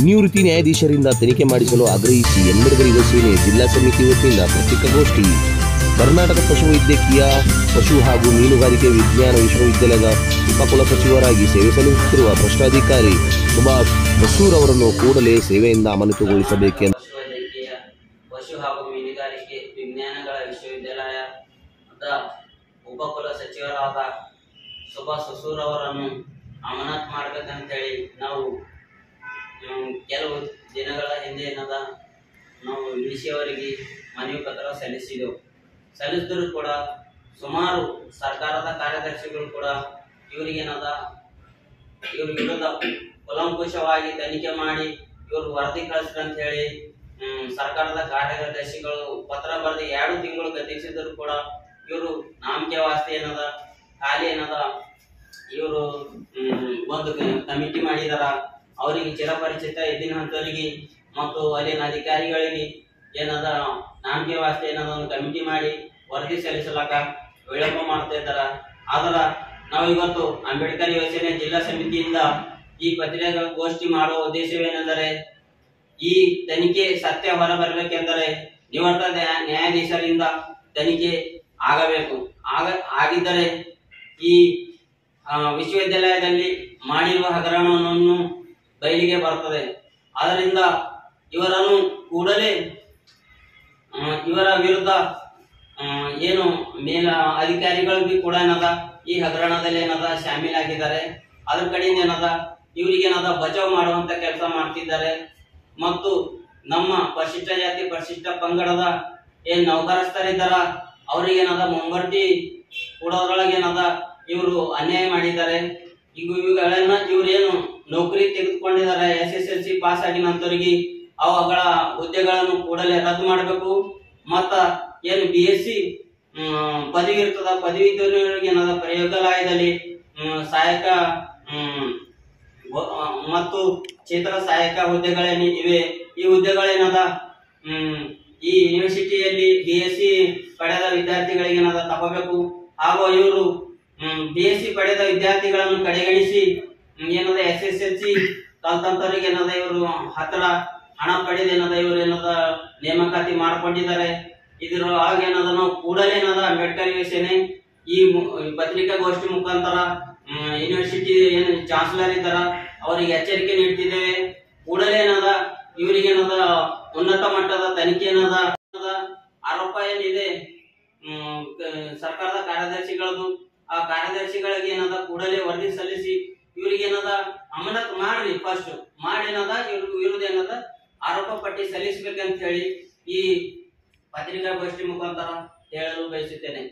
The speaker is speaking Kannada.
ನಿವೃತ್ತಿ ನ್ಯಾಯಾಧೀಶರಿಂದ ತನಿಖೆ ಮಾಡಿಸಲು ಆಗ್ರಹಿಸಿ ಯನ್ಮಡಗರ ಯುವ ಸೇನೆ ಜಿಲ್ಲಾ ಸಮಿತಿ ವತಿಯಿಂದ ಪತ್ರಿಕಾಗೋಷ್ಠಿ. ಕರ್ನಾಟಕ ಪಶುವೈದ್ಯಕೀಯ ಪಶು ಹಾಗೂ ಮೀನುಗಾರಿಕೆ ವಿಜ್ಞಾನ ವಿಶ್ವವಿದ್ಯಾಲಯದ ಉಪಕುಲಸಚಿವರಾಗಿ ಸೇವೆ ಸಲ್ಲಿಸುತ್ತಿರುವ ಭ್ರಷ್ಟಾಧಿಕಾರಿ ಸುಭಾಷ್ ಬಸೂರ್ ಅವರನ್ನು ಕೂಡಲೇ ಸೇವೆಯಿಂದ ಅಮಾನತುಗೊಳಿಸಬೇಕೆಂದು ಪಶು ಹಾಗೂ ಮೀನುಗಾರಿಕೆ ವಿಜ್ಞಾನಗಳ ವಿಶ್ವವಿದ್ಯಾಲಯದ ಉಪಕುಲ ಸಚಿವರಾದ ಸುಭಾಷ್ ಬಸೂರ್ ಅವರನ್ನು ಅಮಾನತು ಮಾಡಬೇಕಂತೇಳಿ ನಾವು ಕೆಲವು ದಿನಗಳ ಹಿಂದೆ ನಾವು ಡಿಸಿ ಅವರಿಗೆ ಮನವಿ ಪತ್ರ ಸಲ್ಲಿಸಿದ್ರು ಕೂಡ ಸುಮಾರು ಸರ್ಕಾರದ ಕಾರ್ಯದರ್ಶಿಗಳು ಕೂಡ ಇವ್ರ ವಿರುದ್ಧ ಕೂಲಂಕುಷವಾಗಿ ತನಿಖೆ ಮಾಡಿ ಇವರು ವರದಿ ಕಳಿಸ್ರಂತ ಹೇಳಿ ಸರ್ಕಾರದ ಕಾರ್ಯದರ್ಶಿಗಳು ಪತ್ರ ಬರೆದು 2 ತಿಂಗಳು ಗತಿಸಿದ್ರು ಕೂಡ ಇವರು ನಾಮಕೆ ವಾಸ್ತೆ ಖಾಲಿ ಇವರು ಒಂದು ಕಮಿಟಿ ಮಾಡಿದಾರ. ಅವರಿಗೆ ಚಿರಪರಿಚಿತ ಇದ್ದಿನ ಹಂತವರಿಗೆ ಮತ್ತು ಅಲ್ಲಿನ ಅಧಿಕಾರಿಗಳಿಗೆ ನಾಮಕೆ ವಾಸ್ತೆ ಒಂದು ಕಮಿಟಿ ಮಾಡಿ ವರದಿ ಸಲ್ಲಿಸಲಾಕ ವಿಳಂಬ ಮಾಡ್ತಾ ಇದ್ದಾರ. ಆದ್ರೆ ನಾವು ಇವತ್ತು ಅಂಬೇಡ್ಕರ್ ಯೋಜನೆ ಜಿಲ್ಲಾ ಸಮಿತಿಯಿಂದ ಈ ಪತ್ರಿಕಾಗೋಷ್ಠಿ ಮಾಡುವ ಉದ್ದೇಶವೇನೆಂದರೆ, ಈ ತನಿಖೆ ಸತ್ಯ ಹೊರಬರಬೇಕೆಂದರೆ ನಿವೃತ್ತ ನ್ಯಾಯಾಧೀಶರಿಂದ ತನಿಖೆ ಆಗಬೇಕು. ಆಗಿದ್ದರೆ ಈ ವಿಶ್ವವಿದ್ಯಾಲಯದಲ್ಲಿ ಮಾಡಿರುವ ಹಗರಣವನ್ನು ಬಯಲಿಗೆ ಬರುತ್ತದೆ. ಆದ್ದರಿಂದ ಇವರನ್ನು ಕೂಡಲೇ ಇವರ ವಿರುದ್ಧ ಏನು ಮೇಲ ಅಧಿಕಾರಿಗಳು ಕೂಡ ಈ ಹಗರಣದಲ್ಲಿ ಶಾಮೀಲಾಗಿದ್ದಾರೆ. ಅದ್ರ ಕಡೆಯಿಂದ ಇವರಿಗೆ ಬಚಾವ್ ಮಾಡುವಂತ ಕೆಲಸ ಮಾಡ್ತಿದ್ದಾರೆ. ಮತ್ತು ನಮ್ಮ ಪರಿಶಿಷ್ಟ ಜಾತಿ ಪರಿಶಿಷ್ಟ ಪಂಗಡದ ಏನ್ ನೌಕರಸ್ಥರಿದ್ದಾರ ಅವ್ರಿಗೆ ಮುಂಬಡ್ತಿ ಕೊಡೋದ್ರೊಳಗೆ ಇವರು ಅನ್ಯಾಯ ಮಾಡಿದ್ದಾರೆ. ಇವ್ರೇನು ನೌಕರಿ ತೆಗೆದುಕೊಂಡಿದ್ದಾರೆ, SSLC ಪಾಸ್ ಆಗಿ ನಂತರಿಗೆ ಅವುಗಳ ಹುದ್ದೆಗಳನ್ನು ಕೂಡಲೇ ರದ್ದು ಮಾಡಬೇಕು. ಮತ್ತ ಏನು BSc ಪದವಿ ಇರ್ತದ, ಪದವೀಧರರಿಗೆ ಪ್ರಯೋಗಾಲಯದಲ್ಲಿ ಸಹಾಯಕ ಮತ್ತು ಕ್ಷೇತ್ರ ಸಹಾಯಕ ಹುದ್ದೆಗಳೇನು ಇವೆ, ಈ ಹುದ್ದೆಗಳೇನದ ಈ ಯೂನಿವರ್ಸಿಟಿಯಲ್ಲಿ BSc ಪಡೆದ ವಿದ್ಯಾರ್ಥಿಗಳಿಗೆ ತಗೋಬೇಕು. ಹಾಗೂ ಇವರು BSc ಪಡೆದ ವಿದ್ಯಾರ್ಥಿಗಳನ್ನು ಕಡೆಗಣಿಸಿ SSLC ಕಲ್ತಂತವರಿಗೆ ಇವರು ಹಣ ಪಡೆದ ಇವರು ನೇಮಕಾತಿ ಮಾಡಿಕೊಂಡಿದ್ದಾರೆ. ಇದ್ರೊಳಗೆ ನಾವು ಕೂಡಲೇ ಅಂಬೇಡ್ಕರ್ ಯೋಜನೆ ಈ ಪತ್ರಿಕಾಗೋಷ್ಠಿ ಮುಖಾಂತರ ಯೂನಿವರ್ಸಿಟಿ ಏನು ಚಾನ್ಸಲರ್ ಇದ್ದಾರ ಅವರಿಗೆ ಎಚ್ಚರಿಕೆ ನೀಡ್ತಿದ್ದೇವೆ. ಕೂಡಲೇ ಇವರಿಗೆ ಉನ್ನತ ಮಟ್ಟದ ತನಿಖೆ ಆರೋಪ ಏನಿದೆ ಸರ್ಕಾರದ ಕಾರ್ಯದರ್ಶಿಗಳದು, ಆ ಕಾರ್ಯದರ್ಶಿಗಳಿಗೆ ಕೂಡಲೇ ವರದಿ ಸಲ್ಲಿಸಿ ಇವರಿಗೆ ಅಮಾನತು ಮಾಡ್ರಿ. ಫಸ್ಟ್ ಮಾಡಿ ಇವ್ರ ವಿರುದ್ಧ ಆರೋಪ ಪಟ್ಟಿ ಸಲ್ಲಿಸಬೇಕಂತ ಹೇಳಿ ಈ ಪತ್ರಿಕಾಗೋಷ್ಠಿ ಮುಖಾಂತರ ಹೇಳಲು ಬಯಸುತ್ತೇನೆ.